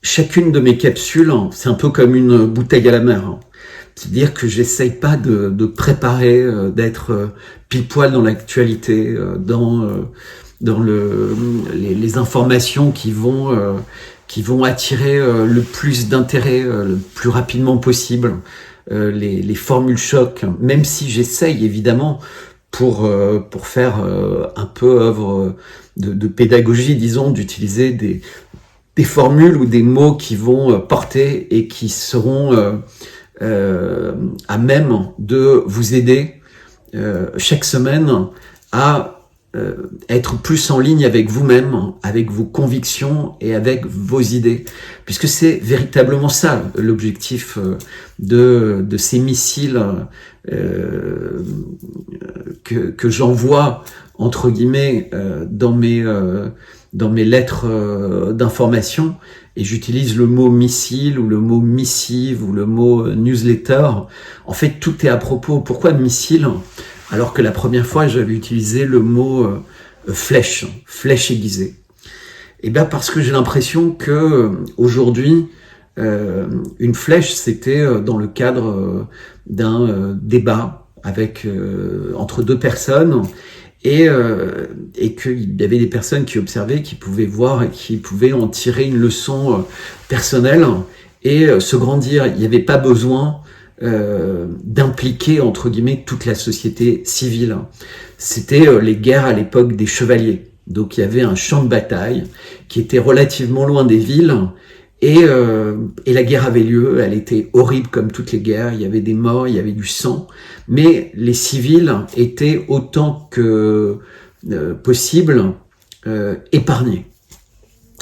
chacune de mes capsules, c'est un peu comme une bouteille à la mer. C'est-à-dire que j'essaye pas de préparer, d'être pile poil dans l'actualité, dans les informations qui vont attirer le plus d'intérêt le plus rapidement possible, les formules choc, même si j'essaye évidemment pour faire un peu œuvre de pédagogie, disons, d'utiliser des formules ou des mots qui vont porter et qui seront à même de vous aider chaque semaine à être plus en ligne avec vous-même, avec vos convictions et avec vos idées. Puisque c'est véritablement ça l'objectif de ces missiles que j'envoie, entre guillemets, dans mes lettres d'information. Et j'utilise le mot missile ou le mot missive ou le mot newsletter. En fait, tout est à propos. Pourquoi missile ? Alors que la première fois, j'avais utilisé le mot flèche aiguisée. Et bien parce que j'ai l'impression que aujourd'hui, une flèche, c'était dans le cadre d'un débat entre deux personnes, et qu'il y avait des personnes qui observaient, qui pouvaient voir et qui pouvaient en tirer une leçon personnelle et se grandir. Il n'y avait pas besoin d'impliquer, entre guillemets, toute la société civile. C'était les guerres à l'époque des chevaliers. Donc il y avait un champ de bataille qui était relativement loin des villes, et la guerre avait lieu. Elle était horrible comme toutes les guerres. Il y avait des morts, il y avait du sang, mais les civils étaient autant que possible épargnés.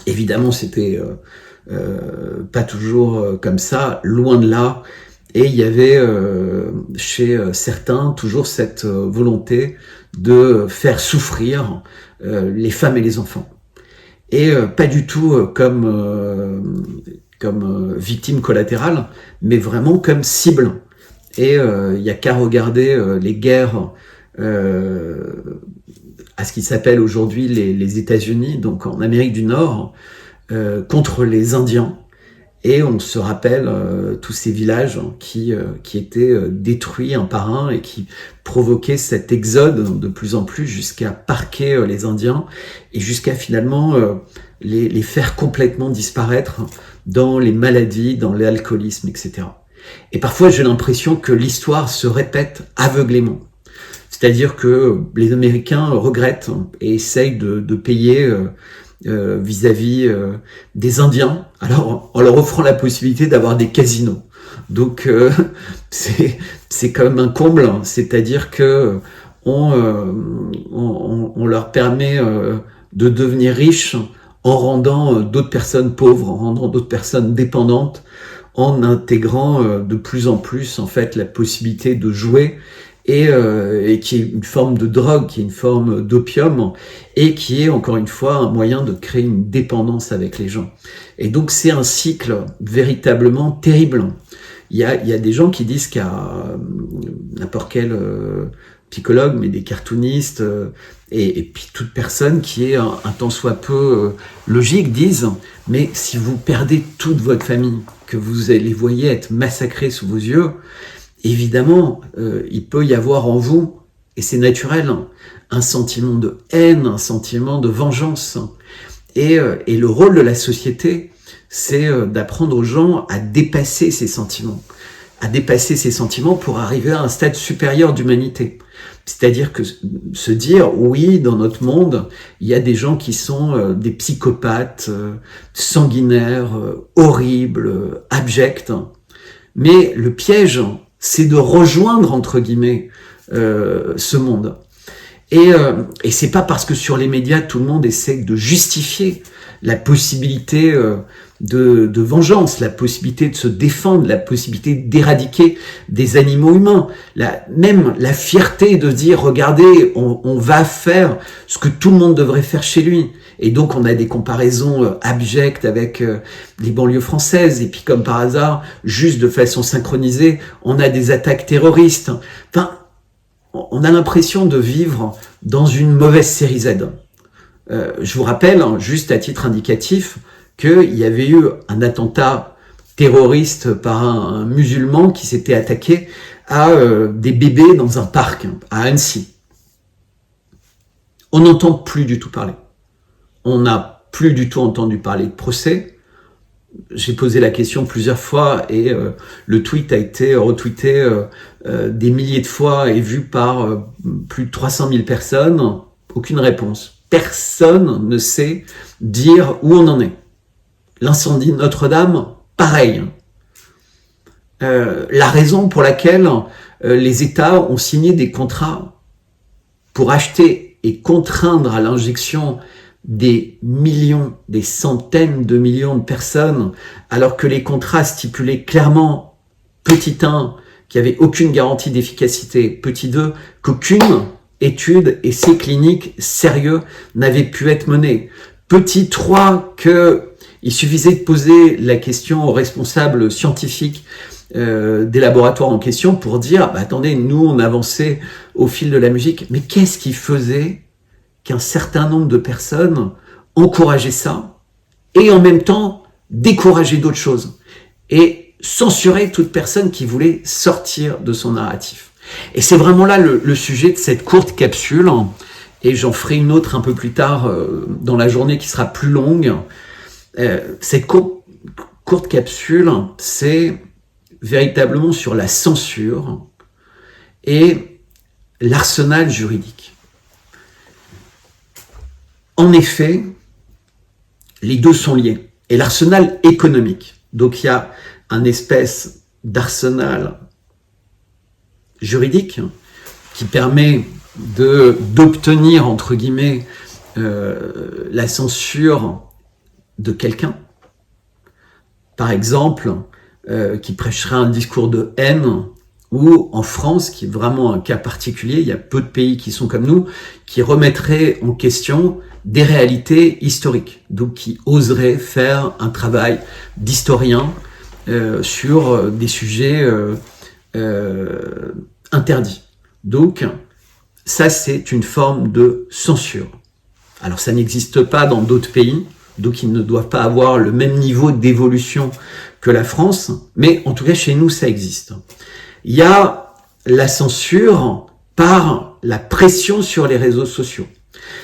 Évidemment, c'était pas toujours comme ça, loin de là. Et il y avait chez certains toujours cette volonté de faire souffrir les femmes et les enfants. Et pas du tout comme victime collatérale, mais vraiment comme cible. Et il y a qu'à regarder les guerres à ce qui s'appelle aujourd'hui les États-Unis, donc en Amérique du Nord, contre les Indiens. Et on se rappelle tous ces villages qui étaient détruits un par un et qui provoquaient cet exode de plus en plus jusqu'à parquer les Indiens et jusqu'à finalement les faire complètement disparaître dans les maladies, dans l'alcoolisme, etc. Et parfois j'ai l'impression que l'histoire se répète aveuglément. C'est-à-dire que les Américains regrettent et essayent de payer vis-à-vis des Indiens, alors en leur offrant la possibilité d'avoir des casinos. Donc c'est quand même un comble, c'est-à-dire que on leur permet de devenir riches en rendant d'autres personnes pauvres, en rendant d'autres personnes dépendantes, en intégrant de plus en plus en fait la possibilité de jouer, et qui est une forme de drogue, qui est une forme d'opium, et qui est encore une fois un moyen de créer une dépendance avec les gens. Et donc c'est un cycle véritablement terrible. Il y a des gens qui disent qu'il y a n'importe quel psychologue, mais des cartoonistes, et puis toute personne qui est un tant soit peu logique, disent « Mais si vous perdez toute votre famille, que vous les voyez être massacrés sous vos yeux, évidemment, il peut y avoir en vous, et c'est naturel, un sentiment de haine, un sentiment de vengeance. Et le rôle de la société, c'est d'apprendre aux gens à dépasser ces sentiments pour arriver à un stade supérieur d'humanité. C'est-à-dire que se dire, oui, dans notre monde, il y a des gens qui sont des psychopathes, sanguinaires, horribles, abjects, mais le piège, c'est de rejoindre, entre guillemets, ce monde. Et c'est pas parce que sur les médias, tout le monde essaie de justifier la possibilité de vengeance, la possibilité de se défendre, la possibilité d'éradiquer des animaux humains, même la fierté de dire, regardez, on va faire ce que tout le monde devrait faire chez lui. Et donc on a des comparaisons abjectes avec les banlieues françaises, et puis comme par hasard, juste de façon synchronisée, on a des attaques terroristes. Enfin, on a l'impression de vivre dans une mauvaise série Z. Je vous rappelle, juste à titre indicatif, qu'il y avait eu un attentat terroriste par un musulman qui s'était attaqué à des bébés dans un parc à Annecy. On n'entend plus du tout parler. On n'a plus du tout entendu parler de procès. J'ai posé la question plusieurs fois et le tweet a été retweeté des milliers de fois et vu par plus de 300 000 personnes. Aucune réponse. Personne ne sait dire où on en est. L'incendie de Notre-Dame, pareil. La raison pour laquelle les États ont signé des contrats pour acheter et contraindre à l'injection des millions, des centaines de millions de personnes, alors que les contrats stipulaient clairement, petit 1, qu'il n'y avait aucune garantie d'efficacité, petit 2, qu'aucune étude, essai clinique sérieux n'avait pu être menée, petit 3, qu'il suffisait de poser la question aux responsables scientifiques des laboratoires en question pour dire attendez, nous on avançait au fil de la musique, mais qu'est-ce qui faisait qu'un certain nombre de personnes encourageaient ça et en même temps décourageaient d'autres choses et censuraient toute personne qui voulait sortir de son narratif. Et c'est vraiment là le sujet de cette courte capsule, et j'en ferai une autre un peu plus tard dans la journée qui sera plus longue. Cette courte capsule, c'est véritablement sur la censure et l'arsenal juridique. En effet, les deux sont liés. Et l'arsenal économique. Donc il y a un espèce d'arsenal juridique qui permet d'obtenir, entre guillemets, la censure de quelqu'un. Par exemple, qui prêcherait un discours de haine, ou en France, qui est vraiment un cas particulier, il y a peu de pays qui sont comme nous, qui remettraient en question des réalités historiques, donc qui oseraient faire un travail d'historien sur des sujets interdits. Donc, ça, c'est une forme de censure. Alors, ça n'existe pas dans d'autres pays, donc ils ne doivent pas avoir le même niveau d'évolution que la France, mais en tout cas, chez nous, ça existe. Il y a la censure par la pression sur les réseaux sociaux.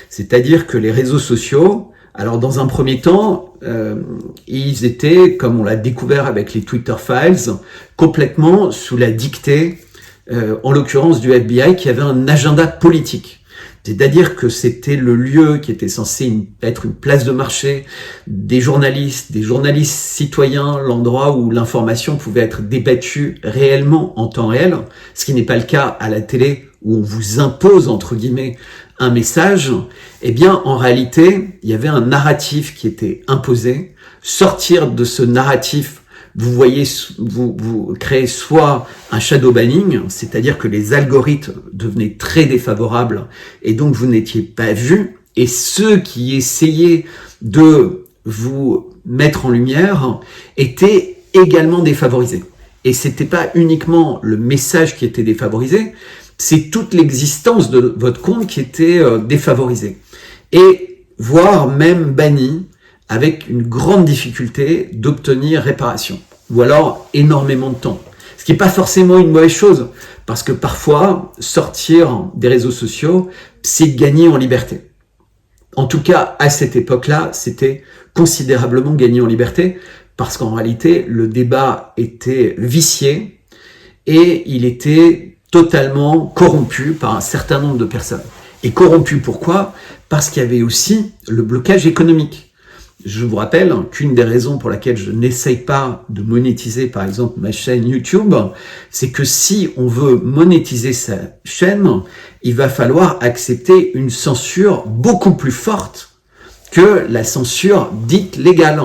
C'est-à-dire que les réseaux sociaux, alors dans un premier temps, ils étaient, comme on l'a découvert avec les Twitter Files, complètement sous la dictée, en l'occurrence du FBI, qui avait un agenda politique. C'est-à-dire que c'était le lieu qui était censé être une place de marché des journalistes citoyens, l'endroit où l'information pouvait être débattue réellement en temps réel, ce qui n'est pas le cas à la télé où on vous impose, entre guillemets, un message. Eh bien, en réalité, il y avait un narratif qui était imposé. Sortir de ce narratif, vous créez soit un shadow banning, c'est-à-dire que les algorithmes devenaient très défavorables et donc vous n'étiez pas vu, et ceux qui essayaient de vous mettre en lumière étaient également défavorisés. Et c'était pas uniquement le message qui était défavorisé, c'est toute l'existence de votre compte qui était défavorisée. Et voire même banni, avec une grande difficulté d'obtenir réparation, ou alors énormément de temps. Ce qui n'est pas forcément une mauvaise chose, parce que parfois, sortir des réseaux sociaux, c'est gagner en liberté. En tout cas, à cette époque-là, c'était considérablement gagner en liberté, parce qu'en réalité, le débat était vicié, et il était totalement corrompu par un certain nombre de personnes. Et corrompu pourquoi ? Parce qu'il y avait aussi le blocage économique. Je vous rappelle qu'une des raisons pour laquelle je n'essaye pas de monétiser, par exemple, ma chaîne YouTube, c'est que si on veut monétiser sa chaîne, il va falloir accepter une censure beaucoup plus forte que la censure dite légale.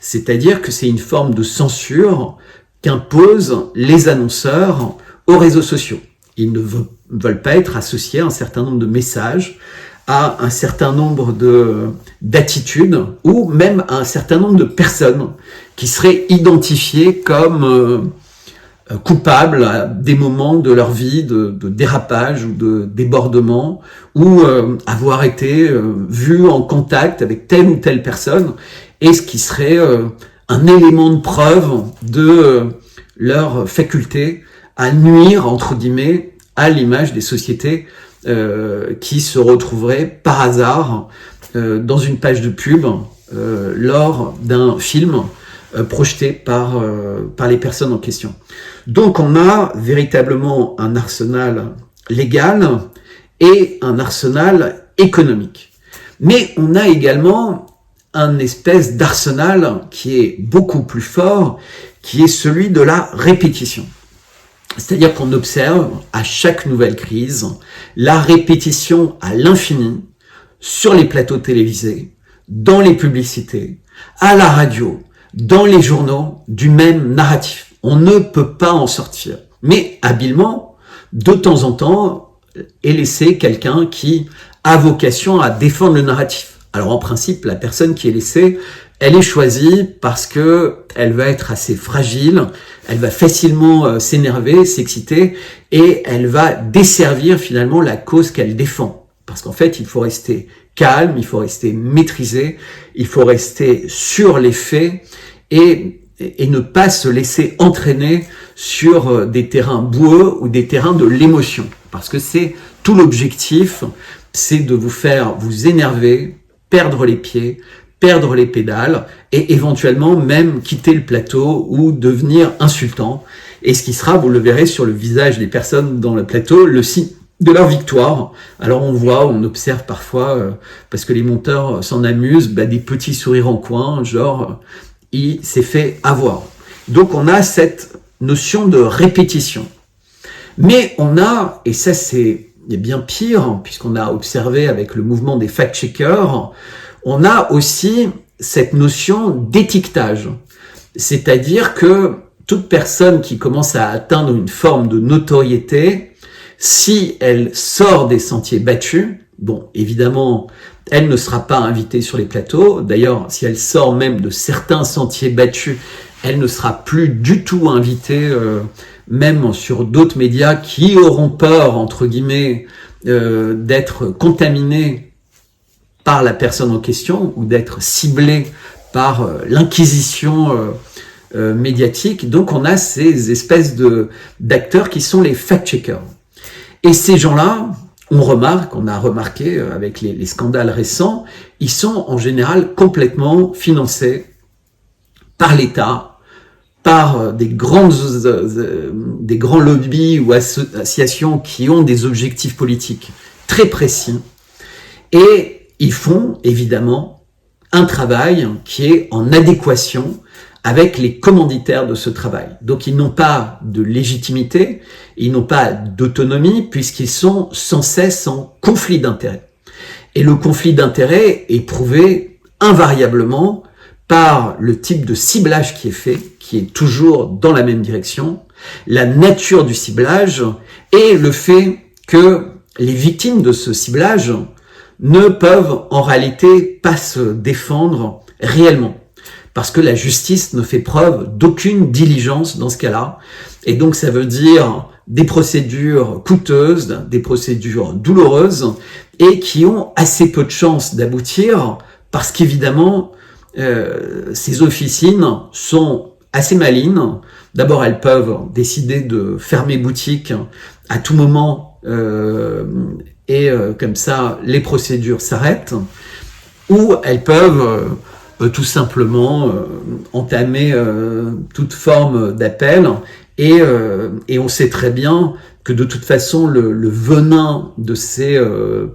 C'est-à-dire que c'est une forme de censure qu'imposent les annonceurs aux réseaux sociaux. Ils ne veulent pas être associés à un certain nombre de messages, à un certain nombre d'attitudes ou même à un certain nombre de personnes qui seraient identifiées comme coupables à des moments de leur vie de dérapage ou de débordement, ou avoir été vus en contact avec telle ou telle personne. et ce qui serait un élément de preuve de leur faculté à nuire, entre guillemets, à l'image des sociétés qui se retrouveraient par hasard dans une page de pub lors d'un film projeté par les personnes en question. Donc on a véritablement un arsenal légal et un arsenal économique. Mais on a également un espèce d'arsenal qui est beaucoup plus fort, qui est celui de la répétition. C'est-à-dire qu'on observe à chaque nouvelle crise la répétition à l'infini sur les plateaux télévisés, dans les publicités, à la radio, dans les journaux, du même narratif. On ne peut pas en sortir. Mais habilement, de temps en temps, est laissé quelqu'un qui a vocation à défendre le narratif. Alors en principe, la personne qui est laissée, elle est choisie parce que elle va être assez fragile, elle va facilement s'énerver, s'exciter, et elle va desservir finalement la cause qu'elle défend. Parce qu'en fait, il faut rester calme, il faut rester maîtrisé, il faut rester sur les faits et ne pas se laisser entraîner sur des terrains boueux ou des terrains de l'émotion. Parce que c'est tout l'objectif, c'est de vous faire vous énerver, perdre les pieds, perdre les pédales et éventuellement même quitter le plateau ou devenir insultant. Et ce qui sera, vous le verrez sur le visage des personnes dans le plateau, le signe de leur victoire. Alors on voit, on observe parfois, parce que les monteurs s'en amusent, des petits sourires en coin, genre il s'est fait avoir. Donc on a cette notion de répétition. Mais on a, et ça c'est bien pire, puisqu'on a observé avec le mouvement des fact-checkers, on a aussi cette notion d'étiquetage. C'est-à-dire que toute personne qui commence à atteindre une forme de notoriété, si elle sort des sentiers battus, bon, évidemment, elle ne sera pas invitée sur les plateaux. D'ailleurs, si elle sort même de certains sentiers battus, elle ne sera plus du tout invitée, même sur d'autres médias qui auront peur, entre guillemets, d'être contaminés par la personne en question ou d'être ciblés par l'inquisition médiatique. Donc, on a ces espèces d'acteurs qui sont les fact-checkers. Et ces gens-là, on a remarqué avec les scandales récents, ils sont en général complètement financés par l'État, par des grands lobbies ou associations qui ont des objectifs politiques très précis. Et ils font évidemment un travail qui est en adéquation avec les commanditaires de ce travail. Donc ils n'ont pas de légitimité, ils n'ont pas d'autonomie puisqu'ils sont sans cesse en conflit d'intérêts. Et le conflit d'intérêts est prouvé invariablement par le type de ciblage qui est fait, qui est toujours dans la même direction, la nature du ciblage et le fait que les victimes de ce ciblage ne peuvent en réalité pas se défendre réellement. Parce que la justice ne fait preuve d'aucune diligence dans ce cas-là. Et donc ça veut dire des procédures coûteuses, des procédures douloureuses, et qui ont assez peu de chances d'aboutir, parce qu'évidemment, ces officines sont assez malines. D'abord, elles peuvent décider de fermer boutique à tout moment, et comme ça, les procédures s'arrêtent, ou elles peuvent tout simplement entamer toute forme d'appel et on sait très bien que de toute façon le venin de ces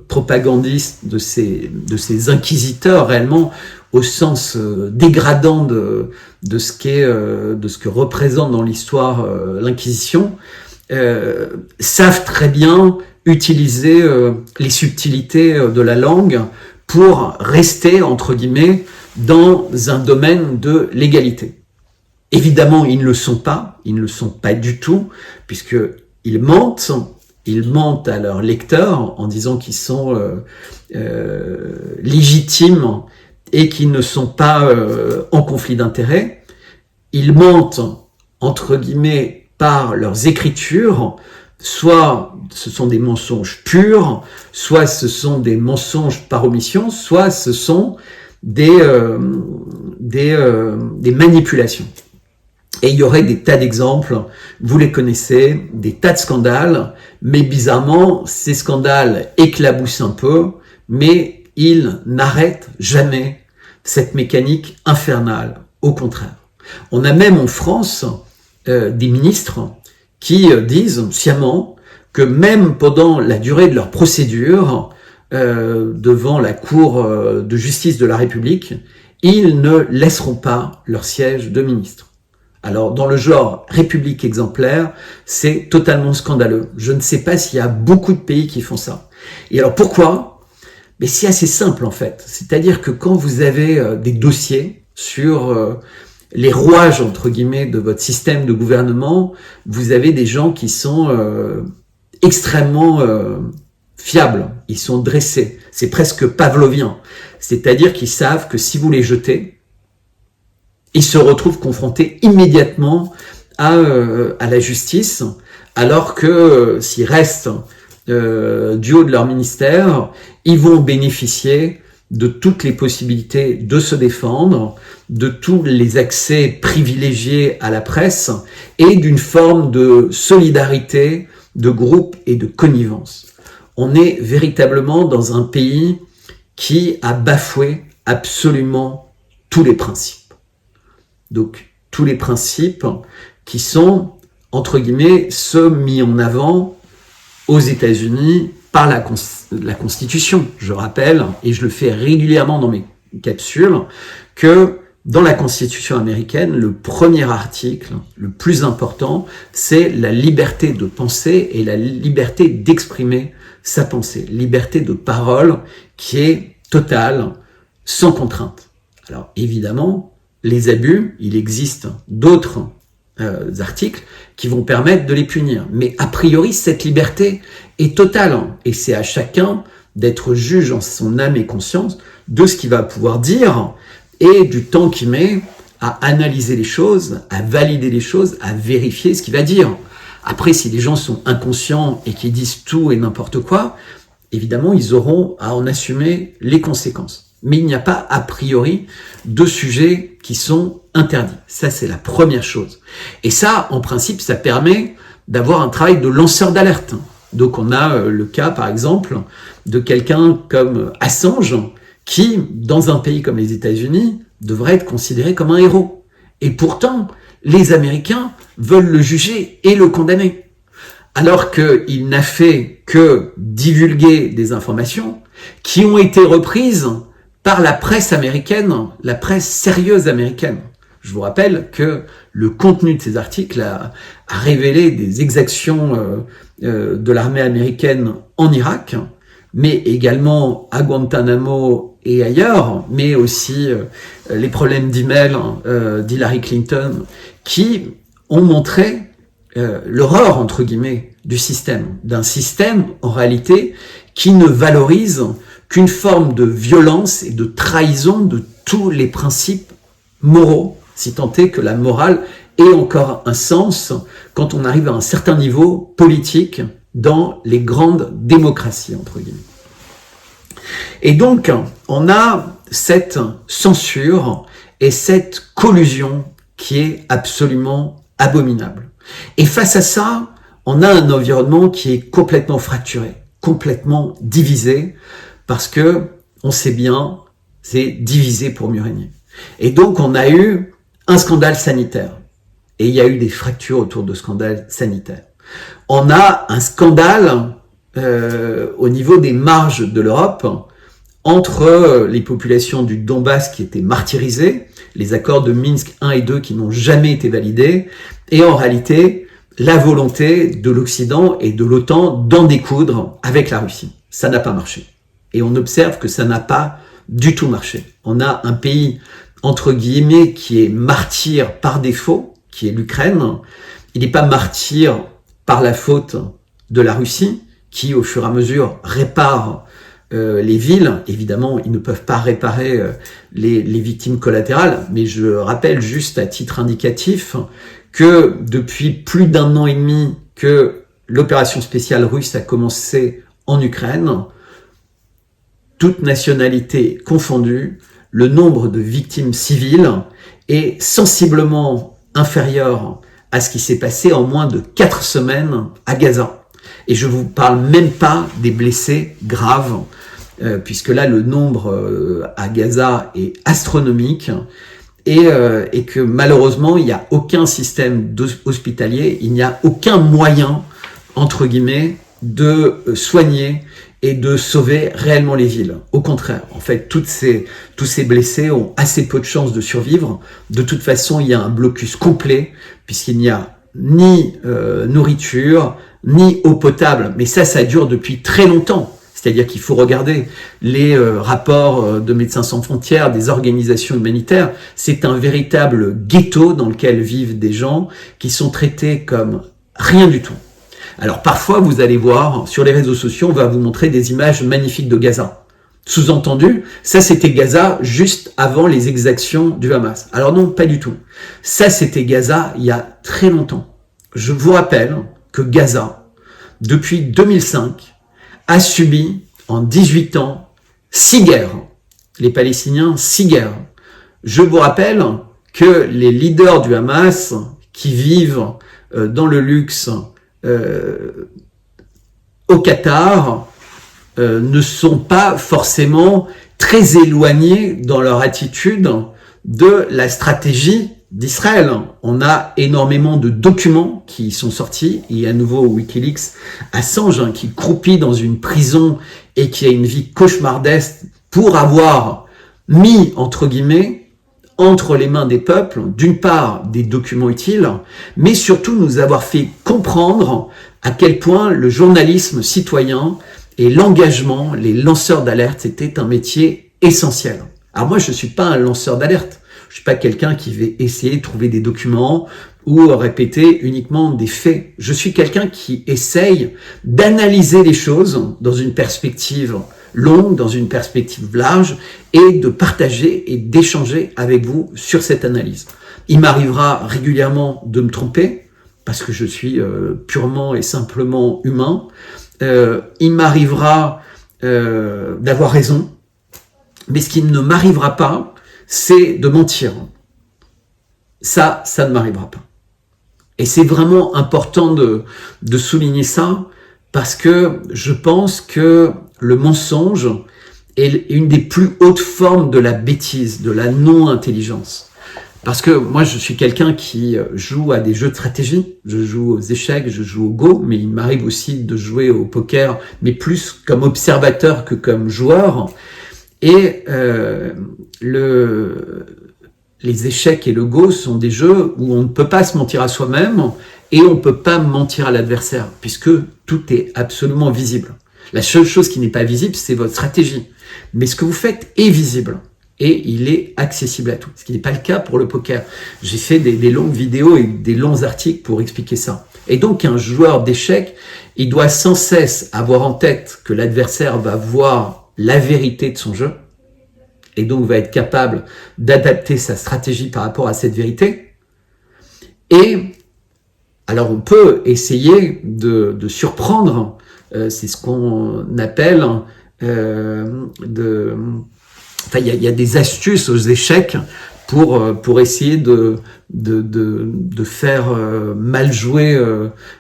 propagandistes, de ces inquisiteurs réellement au sens dégradant de ce que représente dans l'histoire l'Inquisition, savent très bien utiliser les subtilités de la langue pour rester, entre guillemets, dans un domaine de l'égalité. Évidemment, ils ne le sont pas du tout, puisqu'ils mentent à leurs lecteurs en disant qu'ils sont légitimes et qu'ils ne sont pas en conflit d'intérêts. Ils mentent, entre guillemets, par leurs écritures, soit ce sont des mensonges purs, soit ce sont des mensonges par omission, soit ce sont des des manipulations. Et il y aurait des tas d'exemples, vous les connaissez, des tas de scandales, mais bizarrement, ces scandales éclaboussent un peu, mais ils n'arrêtent jamais cette mécanique infernale. Au contraire. On a même en France des ministres qui disent sciemment que même pendant la durée de leur procédure devant la Cour de justice de la République, ils ne laisseront pas leur siège de ministre. Alors, dans le genre République exemplaire, c'est totalement scandaleux. Je ne sais pas s'il y a beaucoup de pays qui font ça. Et alors, pourquoi? Mais c'est assez simple, en fait. C'est-à-dire que quand vous avez des dossiers sur les rouages, entre guillemets, de votre système de gouvernement, vous avez des gens qui sont extrêmement fiables. Ils sont dressés. C'est presque pavlovien. C'est-à-dire qu'ils savent que si vous les jetez, ils se retrouvent confrontés immédiatement à la justice, alors que s'ils restent du haut de leur ministère, ils vont bénéficier de toutes les possibilités de se défendre, de tous les accès privilégiés à la presse et d'une forme de solidarité, de groupe et de connivence. On est véritablement dans un pays qui a bafoué absolument tous les principes. Donc, tous les principes qui sont, entre guillemets, ceux mis en avant aux États-Unis par la Constitution. Je rappelle, et je le fais régulièrement dans mes capsules, que dans la Constitution américaine, le premier article, le plus important, c'est la liberté de penser et la liberté d'exprimer sa pensée. Liberté de parole qui est totale, sans contrainte. Alors, évidemment, les abus, il existe d'autres articles qui vont permettre de les punir. Mais a priori, cette liberté est totale. Et c'est à chacun d'être juge en son âme et conscience de ce qu'il va pouvoir dire et du temps qu'il met à analyser les choses, à valider les choses, à vérifier ce qu'il va dire. Après, si les gens sont inconscients et qu'ils disent tout et n'importe quoi, évidemment, ils auront à en assumer les conséquences. Mais il n'y a pas, a priori, de sujets qui sont interdits. Ça, c'est la première chose. Et ça, en principe, ça permet d'avoir un travail de lanceur d'alerte. Donc, on a le cas, par exemple, de quelqu'un comme Assange, qui, dans un pays comme les États-Unis, devrait être considéré comme un héros. Et pourtant, les Américains veulent le juger et le condamner. Alors qu'il n'a fait que divulguer des informations qui ont été reprises par la presse américaine, la presse sérieuse américaine. Je vous rappelle que le contenu de ces articles a révélé des exactions de l'armée américaine en Irak, mais également à Guantanamo et ailleurs, mais aussi les problèmes d'email d'Hillary Clinton, qui ont montré l'horreur, entre guillemets, du système. D'un système, en réalité, qui ne valorise qu'une forme de violence et de trahison de tous les principes moraux, si tant est que la morale ait encore un sens quand on arrive à un certain niveau politique dans les grandes démocraties, entre guillemets. Et donc, on a cette censure et cette collusion qui est absolument abominable. Et face à ça, on a un environnement qui est complètement fracturé, complètement divisé, parce que on sait bien, c'est diviser pour mieux régner. Et donc, on a eu un scandale sanitaire. Et il y a eu des fractures autour de scandales sanitaires. On a un scandale au niveau des marges de l'Europe entre les populations du Donbass qui étaient martyrisées, les accords de Minsk 1 et 2 qui n'ont jamais été validés, et en réalité, la volonté de l'Occident et de l'OTAN d'en découdre avec la Russie. Ça n'a pas marché. Et on observe que ça n'a pas du tout marché. On a un pays, entre guillemets, qui est martyr par défaut, qui est l'Ukraine. Il n'est pas martyr par la faute de la Russie, qui, au fur et à mesure, répare les villes. Évidemment, ils ne peuvent pas réparer les victimes collatérales, mais je rappelle juste à titre indicatif que depuis plus d'1 an et demi que l'opération spéciale russe a commencé en Ukraine, toute nationalité confondue, le nombre de victimes civiles est sensiblement inférieur à ce qui s'est passé en moins de 4 semaines à Gaza. Et je vous parle même pas des blessés graves, puisque là le nombre à Gaza est astronomique, et que malheureusement il n'y a aucun système hospitalier, il n'y a aucun moyen, entre guillemets, de soigner et de sauver réellement les villes. Au contraire, en fait, tous ces blessés ont assez peu de chances de survivre. De toute façon, il y a un blocus complet, puisqu'il n'y a ni nourriture, ni eau potable. Mais ça dure depuis très longtemps. C'est-à-dire qu'il faut regarder les rapports de Médecins sans frontières, des organisations humanitaires. C'est un véritable ghetto dans lequel vivent des gens qui sont traités comme rien du tout. Alors parfois, vous allez voir, sur les réseaux sociaux, on va vous montrer des images magnifiques de Gaza. Sous-entendu, ça c'était Gaza juste avant les exactions du Hamas. Alors non, pas du tout. Ça c'était Gaza il y a très longtemps. Je vous rappelle que Gaza, depuis 2005, a subi en 18 ans 6 guerres. Les Palestiniens, 6 guerres. Je vous rappelle que les leaders du Hamas, qui vivent dans le luxe au Qatar, ne sont pas forcément très éloignés dans leur attitude de la stratégie d'Israël. On a énormément de documents qui sont sortis. Il y a à nouveau Wikileaks, Assange, qui croupit dans une prison et qui a une vie cauchemardesque pour avoir mis, entre guillemets, entre les mains des peuples, d'une part des documents utiles, mais surtout nous avoir fait comprendre à quel point le journalisme citoyen et l'engagement, les lanceurs d'alerte, c'était un métier essentiel. Alors moi, je ne suis pas un lanceur d'alerte. Je ne suis pas quelqu'un qui va essayer de trouver des documents ou répéter uniquement des faits. Je suis quelqu'un qui essaye d'analyser les choses dans une perspective longue, dans une perspective large, et de partager et d'échanger avec vous sur cette analyse. Il m'arrivera régulièrement de me tromper, parce que je suis purement et simplement humain. Il m'arrivera d'avoir raison, mais ce qui ne m'arrivera pas, c'est de mentir. Ça ne m'arrivera pas. Et c'est vraiment important de souligner ça, parce que je pense que le mensonge est une des plus hautes formes de la bêtise, de la non-intelligence. Parce que moi, je suis quelqu'un qui joue à des jeux de stratégie. Je joue aux échecs, je joue au Go, mais il m'arrive aussi de jouer au poker, mais plus comme observateur que comme joueur. Et les échecs et le Go sont des jeux où on ne peut pas se mentir à soi-même et on ne peut pas mentir à l'adversaire, puisque tout est absolument visible. La seule chose qui n'est pas visible, c'est votre stratégie. Mais ce que vous faites est visible. Et il est accessible à tous. Ce qui n'est pas le cas pour le poker. J'ai fait des longues vidéos et des longs articles pour expliquer ça. Et donc, un joueur d'échecs, il doit sans cesse avoir en tête que l'adversaire va voir la vérité de son jeu. Et donc, va être capable d'adapter sa stratégie par rapport à cette vérité. Et alors, on peut essayer de surprendre. C'est ce qu'on appelle Enfin, il y a des astuces aux échecs pour essayer de faire mal jouer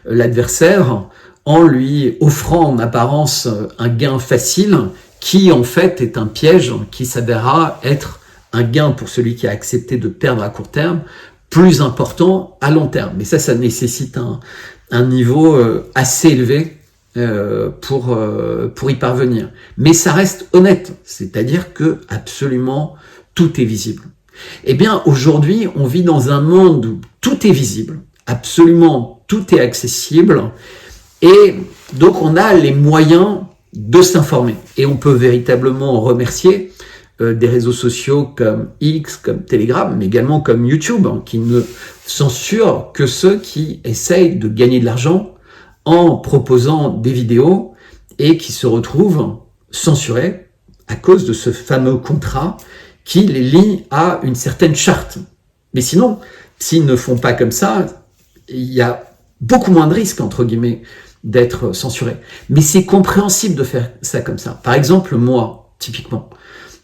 l'adversaire en lui offrant en apparence un gain facile qui en fait est un piège qui s'avérera être un gain pour celui qui a accepté de perdre à court terme plus important à long terme. Mais ça nécessite un niveau assez élevé pour y parvenir. Mais ça reste honnête, c'est-à-dire que absolument tout est visible. Eh bien, aujourd'hui, on vit dans un monde où tout est visible, absolument tout est accessible, et donc on a les moyens de s'informer. Et on peut véritablement remercier des réseaux sociaux comme X, comme Telegram, mais également comme YouTube, qui ne censurent que ceux qui essayent de gagner de l'argent en proposant des vidéos et qui se retrouvent censurés à cause de ce fameux contrat qui les lie à une certaine charte. Mais sinon, s'ils ne font pas comme ça, il y a beaucoup moins de risques, entre guillemets, d'être censurés. Mais c'est compréhensible de faire ça comme ça. Par exemple, moi, typiquement,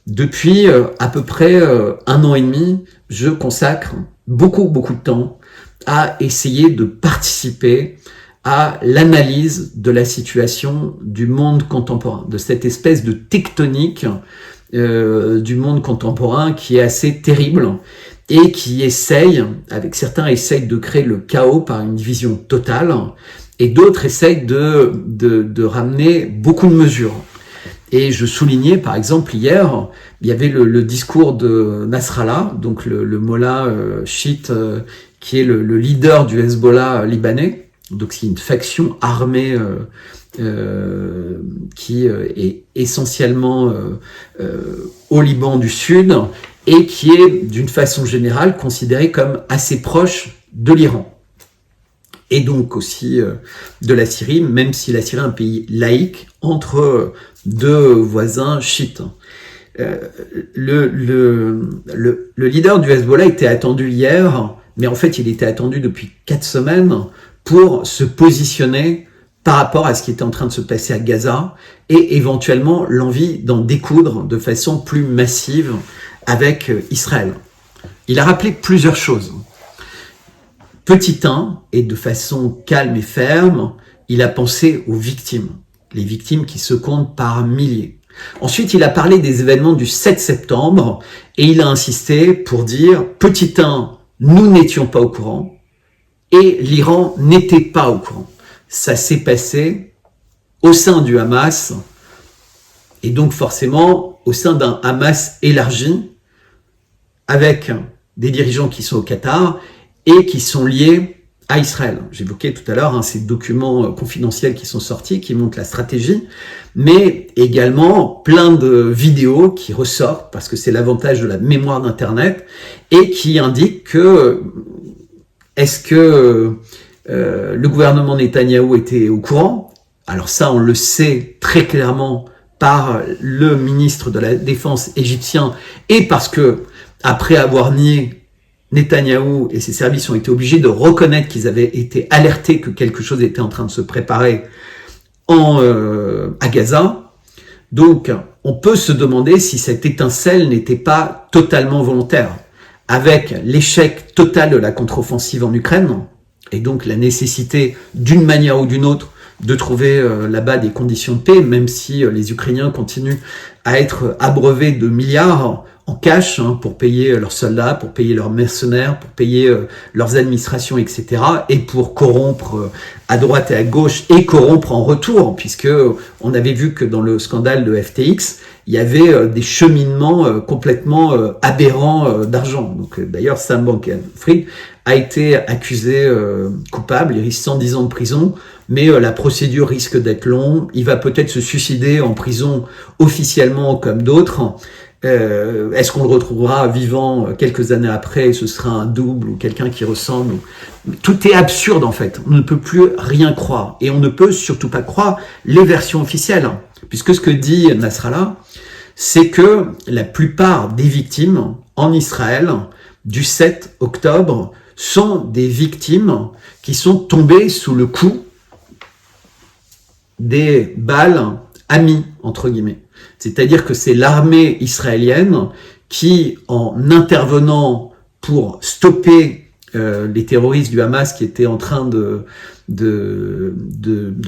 depuis à peu près 1 an et demi, je consacre beaucoup de temps à essayer de participer à l'analyse de la situation du monde contemporain, de cette espèce de tectonique du monde contemporain qui est assez terrible et qui avec certains essayent de créer le chaos par une vision totale et d'autres essayent de ramener beaucoup de mesures. Et je soulignais, par exemple, hier, il y avait le discours de Nasrallah, donc le mollah chiite, qui est le leader du Hezbollah libanais, donc c'est une faction armée qui est essentiellement au Liban du Sud et qui est, d'une façon générale, considérée comme assez proche de l'Iran. Et donc aussi de la Syrie, même si la Syrie est un pays laïque entre deux voisins chiites. Le leader du Hezbollah était attendu hier, mais en fait il était attendu depuis 4 semaines pour se positionner par rapport à ce qui était en train de se passer à Gaza et éventuellement l'envie d'en découdre de façon plus massive avec Israël. Il a rappelé plusieurs choses. Petit 1, et de façon calme et ferme, il a pensé aux victimes, les victimes qui se comptent par milliers. Ensuite, il a parlé des événements du 7 septembre et il a insisté pour dire, petit 1, nous n'étions pas au courant et l'Iran n'était pas au courant. Ça s'est passé au sein du Hamas et donc forcément au sein d'un Hamas élargi avec des dirigeants qui sont au Qatar et qui sont liés à Israël. J'évoquais tout à l'heure ces documents confidentiels qui sont sortis, qui montrent la stratégie, mais également plein de vidéos qui ressortent, parce que c'est l'avantage de la mémoire d'Internet, et qui indiquent que est-ce que le gouvernement Netanyahou était au courant? Alors ça, on le sait très clairement par le ministre de la Défense égyptien, et parce que, après avoir nié, Netanyahou et ses services ont été obligés de reconnaître qu'ils avaient été alertés que quelque chose était en train de se préparer à Gaza. Donc, on peut se demander si cette étincelle n'était pas totalement volontaire. Avec l'échec total de la contre-offensive en Ukraine, et donc la nécessité, d'une manière ou d'une autre, de trouver là-bas des conditions de paix, même si les Ukrainiens continuent à être abreuvés de milliards en cash pour payer leurs soldats, pour payer leurs mercenaires, pour payer leurs administrations, etc. et pour corrompre à droite et à gauche et corrompre en retour, puisque on avait vu que dans le scandale de FTX, il y avait des cheminements complètement aberrants d'argent. Donc d'ailleurs, Sam Bankman-Fried a été accusé coupable, il risque 110 ans de prison, mais la procédure risque d'être longue. Il va peut-être se suicider en prison officiellement comme d'autres. Est-ce qu'on le retrouvera vivant quelques années après? Ce sera un double ou quelqu'un qui ressemble. Tout est absurde en fait. On ne peut plus rien croire. Et on ne peut surtout pas croire les versions officielles. Puisque ce que dit Nasrallah, c'est que la plupart des victimes en Israël du 7 octobre sont des victimes qui sont tombées sous le coup des balles amies, entre guillemets. C'est-à-dire que c'est l'armée israélienne qui, en intervenant pour stopper les terroristes du Hamas qui étaient en train de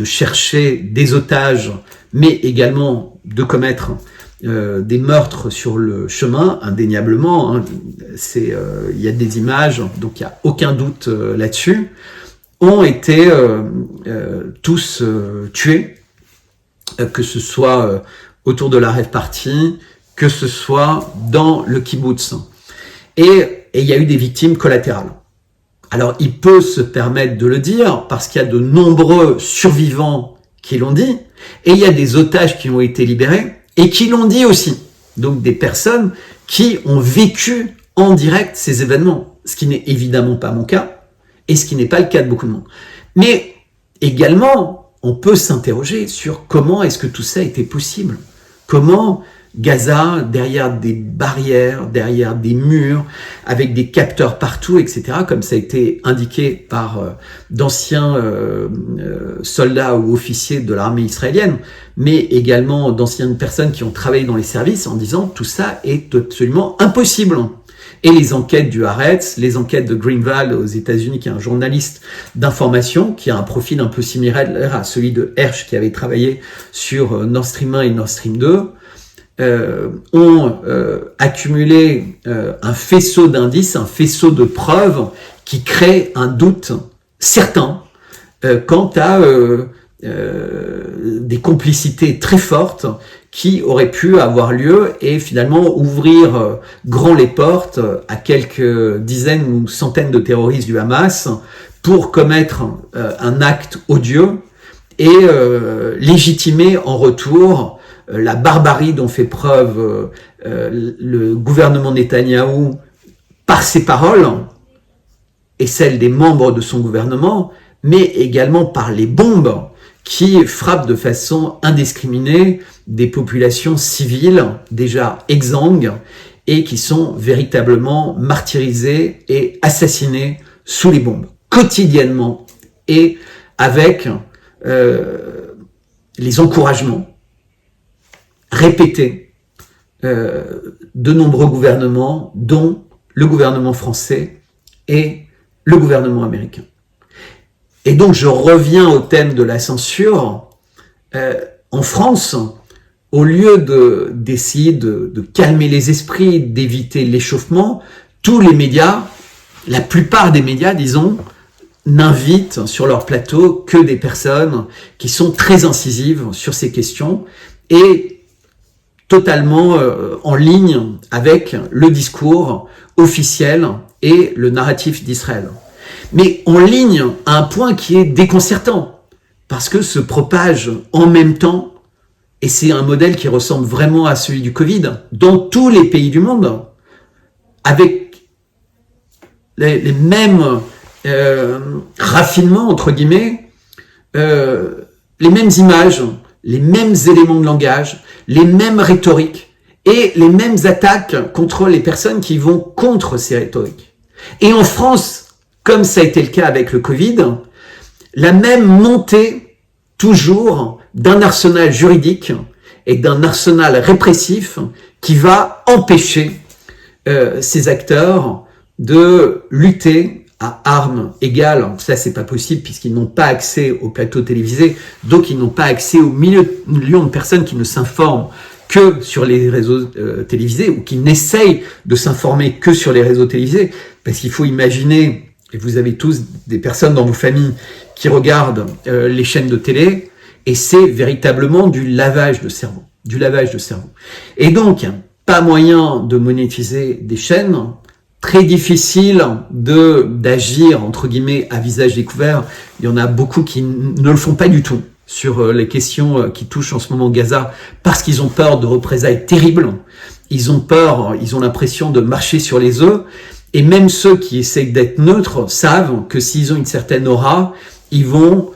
chercher des otages, mais également de commettre des meurtres sur le chemin, indéniablement, il y a des images, donc il n'y a aucun doute là-dessus, ont été tous tués, que ce soit autour de la rave party, que ce soit dans le kibbutz. Et il y a eu des victimes collatérales. Alors, il peut se permettre de le dire parce qu'il y a de nombreux survivants qui l'ont dit, et il y a des otages qui ont été libérés et qui l'ont dit aussi. Donc, des personnes qui ont vécu en direct ces événements, ce qui n'est évidemment pas mon cas, et ce qui n'est pas le cas de beaucoup de monde. Mais également, on peut s'interroger sur comment est-ce que tout ça était possible. Comment Gaza, derrière des barrières, derrière des murs, avec des capteurs partout, etc., comme ça a été indiqué par d'anciens soldats ou officiers de l'armée israélienne, mais également d'anciennes personnes qui ont travaillé dans les services en disant tout ça est absolument impossible. Et les enquêtes du Haaretz, les enquêtes de Greenwald aux États-Unis, qui est un journaliste d'information, qui a un profil un peu similaire à celui de Hersh, qui avait travaillé sur Nord Stream 1 et Nord Stream 2, ont accumulé un faisceau d'indices, un faisceau de preuves qui crée un doute certain quant à des complicités très fortes qui auraient pu avoir lieu et finalement ouvrir grand les portes à quelques dizaines ou centaines de terroristes du Hamas pour commettre un acte odieux et légitimer en retour la barbarie dont fait preuve le gouvernement Netanyahou par ses paroles et celles des membres de son gouvernement, mais également par les bombes qui frappent de façon indiscriminée des populations civiles déjà exsangues et qui sont véritablement martyrisées et assassinées sous les bombes, quotidiennement, et avec les encouragements répétés de nombreux gouvernements, dont le gouvernement français et le gouvernement américain. Et donc je reviens au thème de la censure. En France, au lieu d'essayer de calmer les esprits, d'éviter l'échauffement, tous les médias, la plupart des médias, disons, n'invitent sur leur plateau que des personnes qui sont très incisives sur ces questions et totalement en ligne avec le discours officiel et le narratif d'Israël. Mais en ligne à un point qui est déconcertant, parce que se propage en même temps, et c'est un modèle qui ressemble vraiment à celui du Covid, dans tous les pays du monde, avec les mêmes raffinements, entre guillemets, les mêmes images, les mêmes éléments de langage, les mêmes rhétoriques, et les mêmes attaques contre les personnes qui vont contre ces rhétoriques. Et en France, comme ça a été le cas avec le Covid, la même montée toujours d'un arsenal juridique et d'un arsenal répressif qui va empêcher ces acteurs de lutter à armes égales. Ça, c'est pas possible puisqu'ils n'ont pas accès aux plateaux télévisés, donc ils n'ont pas accès aux millions de personnes qui ne s'informent que sur les réseaux télévisés ou qui n'essayent de s'informer que sur les réseaux télévisés. Parce qu'il faut imaginer, et vous avez tous des personnes dans vos familles qui regardent les chaînes de télé, et c'est véritablement du lavage de cerveau. Du lavage de cerveau. Et donc, pas moyen de monétiser des chaînes, très difficile d'agir, entre guillemets, à visage découvert. Il y en a beaucoup qui ne le font pas du tout sur les questions qui touchent en ce moment Gaza, parce qu'ils ont peur de représailles terribles. Ils ont peur, ils ont l'impression de marcher sur les œufs. Et même ceux qui essayent d'être neutres savent que s'ils ont une certaine aura, ils vont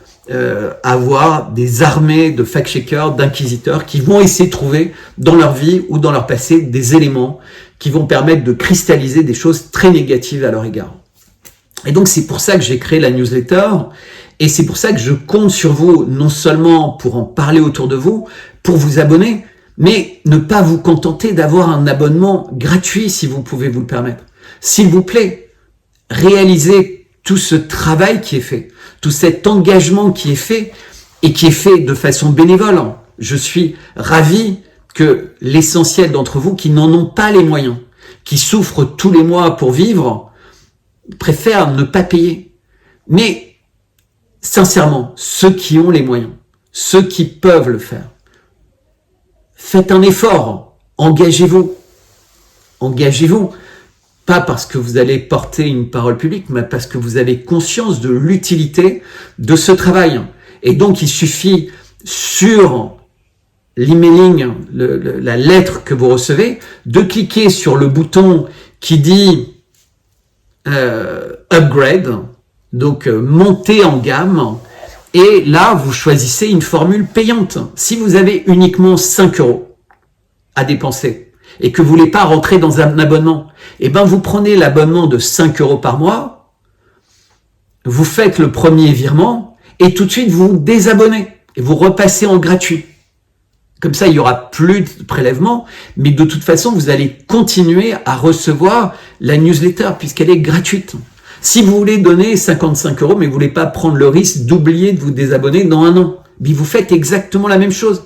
avoir des armées de fact-checkers, d'inquisiteurs qui vont essayer de trouver dans leur vie ou dans leur passé des éléments qui vont permettre de cristalliser des choses très négatives à leur égard. Et donc c'est pour ça que j'ai créé la newsletter et c'est pour ça que je compte sur vous, non seulement pour en parler autour de vous, pour vous abonner, mais ne pas vous contenter d'avoir un abonnement gratuit si vous pouvez vous le permettre. S'il vous plaît, réalisez tout ce travail qui est fait, tout cet engagement qui est fait et qui est fait de façon bénévole. Je suis ravi que l'essentiel d'entre vous qui n'en ont pas les moyens, qui souffrent tous les mois pour vivre, préfèrent ne pas payer. Mais sincèrement, ceux qui ont les moyens, ceux qui peuvent le faire, faites un effort, engagez-vous. Engagez-vous. Pas parce que vous allez porter une parole publique, mais parce que vous avez conscience de l'utilité de ce travail. Et donc, il suffit sur l'emailing, la lettre que vous recevez, de cliquer sur le bouton qui dit upgrade, donc monter en gamme, et là, vous choisissez une formule payante. Si vous avez uniquement 5 €, à dépenser et que vous voulez pas rentrer dans un abonnement, eh ben vous prenez l'abonnement de 5 € par mois, vous faites le premier virement et tout de suite vous vous désabonnez et vous repassez en gratuit. Comme ça, il y aura plus de prélèvements, mais de toute façon, vous allez continuer à recevoir la newsletter puisqu'elle est gratuite. Si vous voulez donner 55 €, mais vous voulez pas prendre le risque d'oublier de vous désabonner dans un an, mais vous faites exactement la même chose.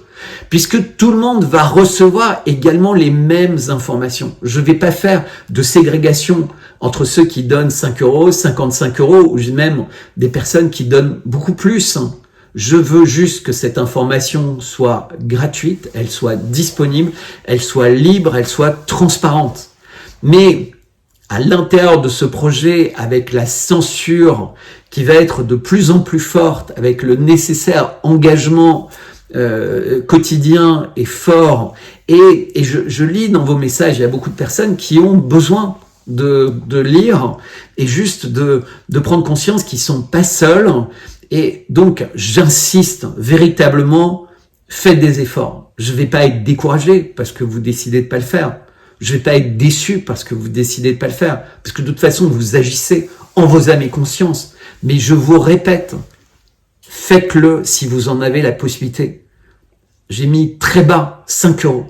Puisque tout le monde va recevoir également les mêmes informations. Je ne vais pas faire de ségrégation entre ceux qui donnent 5 €, 55 € ou même des personnes qui donnent beaucoup plus. Je veux juste que cette information soit gratuite, elle soit disponible, elle soit libre, elle soit transparente. Mais à l'intérieur de ce projet, avec la censure qui va être de plus en plus forte, avec le nécessaire engagement quotidien et fort, et je lis dans vos messages, il y a beaucoup de personnes qui ont besoin de lire et juste de prendre conscience qu'ils sont pas seuls. Et donc j'insiste véritablement, faites des efforts. Je vais pas être découragé parce que vous décidez de pas le faire. Je vais pas être déçu parce que vous décidez de pas le faire, parce que de toute façon vous agissez en vos âmes et conscience. Mais je vous répète, faites-le si vous en avez la possibilité. J'ai mis très bas 5 €.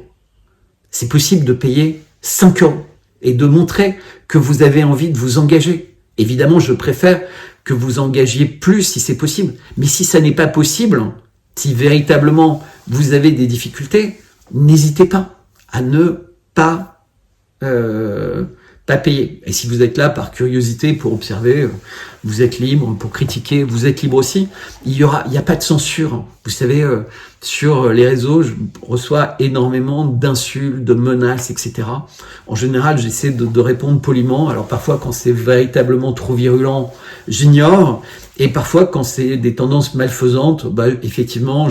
C'est possible de payer 5 € et de montrer que vous avez envie de vous engager. Évidemment, je préfère que vous engagiez plus si c'est possible. Mais si ça n'est pas possible, si véritablement vous avez des difficultés, n'hésitez pas à ne pas payer. Et si vous êtes là par curiosité pour observer, vous êtes libre, pour critiquer, vous êtes libre aussi. Il y a pas de censure. Vous savez, sur les réseaux, je reçois énormément d'insultes, de menaces, etc. En général, j'essaie de répondre poliment. Alors parfois, quand c'est véritablement trop virulent, j'ignore. Et parfois, quand c'est des tendances malfaisantes, effectivement,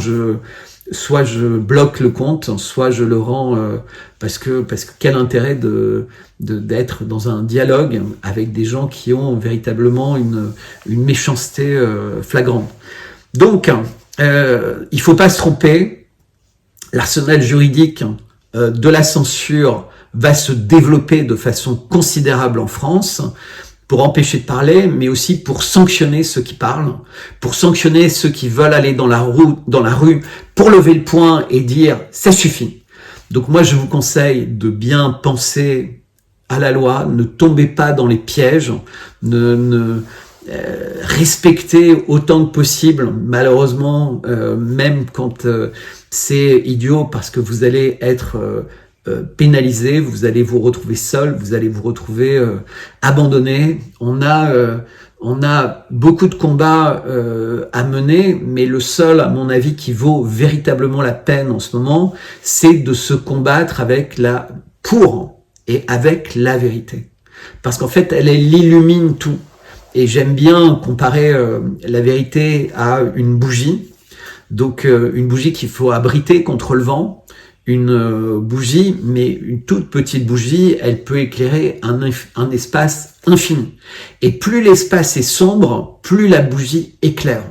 soit je bloque le compte, soit je le rends parce que quel intérêt d'être dans un dialogue avec des gens qui ont véritablement une méchanceté flagrante. Donc, il faut pas se tromper. L'arsenal juridique de la censure va se développer de façon considérable en France, pour empêcher de parler, mais aussi pour sanctionner ceux qui parlent, pour sanctionner ceux qui veulent aller dans la rue pour lever le poing et dire « ça suffit ». Donc moi, je vous conseille de bien penser à la loi, ne tombez pas dans les pièges, respectez autant que possible, malheureusement, même quand c'est idiot, parce que vous allez être pénalisé, vous allez vous retrouver seul, vous allez vous retrouver abandonné. On a beaucoup de combats à mener, mais le seul, à mon avis, qui vaut véritablement la peine en ce moment, c'est de se combattre pour et avec la vérité. Parce qu'en fait, elle illumine tout. Et j'aime bien comparer la vérité à une bougie. Donc une bougie qu'il faut abriter contre le vent. Une bougie, mais une toute petite bougie, elle peut éclairer un espace infini. Et plus l'espace est sombre, plus la bougie éclaire.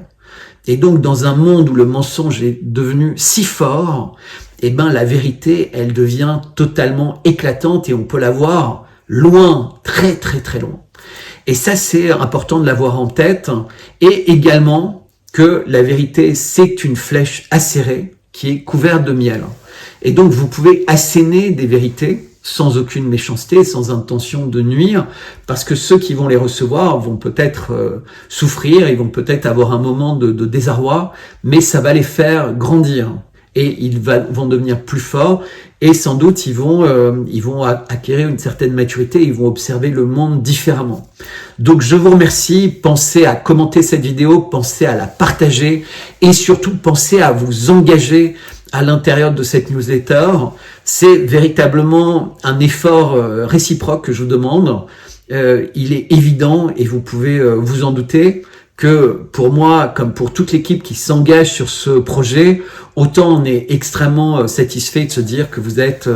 Et donc, dans un monde où le mensonge est devenu si fort, la vérité, elle devient totalement éclatante et on peut la voir loin, très très très loin. Et ça, c'est important de l'avoir en tête. Et également que la vérité, c'est une flèche acérée qui est couverte de miel. Et donc, vous pouvez asséner des vérités sans aucune méchanceté, sans intention de nuire, parce que ceux qui vont les recevoir vont peut-être souffrir, ils vont peut-être avoir un moment de désarroi, mais ça va les faire grandir. Et ils vont devenir plus forts, et sans doute, ils vont acquérir une certaine maturité, ils vont observer le monde différemment. Donc, je vous remercie, pensez à commenter cette vidéo, pensez à la partager, et surtout, pensez à vous engager à l'intérieur de cette newsletter. C'est véritablement un effort réciproque que je vous demande. Il est évident, et vous pouvez vous en douter, que pour moi, comme pour toute l'équipe qui s'engage sur ce projet, autant on est extrêmement satisfait de se dire que vous êtes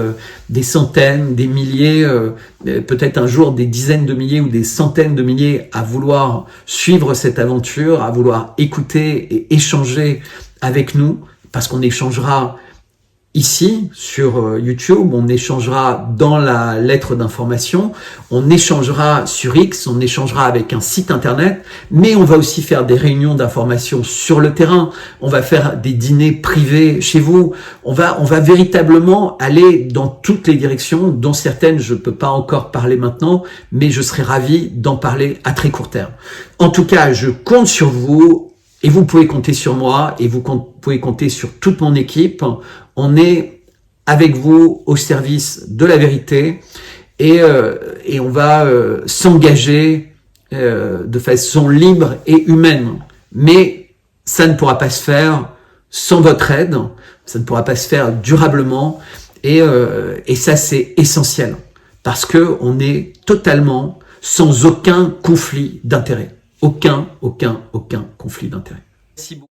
des centaines, des milliers, peut-être un jour des dizaines de milliers ou des centaines de milliers à vouloir suivre cette aventure, à vouloir écouter et échanger avec nous, parce qu'on échangera ici, sur YouTube, on échangera dans la lettre d'information, on échangera sur X, on échangera avec un site internet, mais on va aussi faire des réunions d'information sur le terrain, on va faire des dîners privés chez vous, on va véritablement aller dans toutes les directions, dont certaines je ne peux pas encore parler maintenant, mais je serai ravi d'en parler à très court terme. En tout cas, je compte sur vous, et vous pouvez compter sur moi, et vous pouvez compter sur toute mon équipe. On est avec vous au service de la vérité et on va s'engager de façon libre et humaine. Mais ça ne pourra pas se faire sans votre aide, ça ne pourra pas se faire durablement et ça c'est essentiel parce que on est totalement sans aucun conflit d'intérêt. Aucun conflit d'intérêt. Merci beaucoup.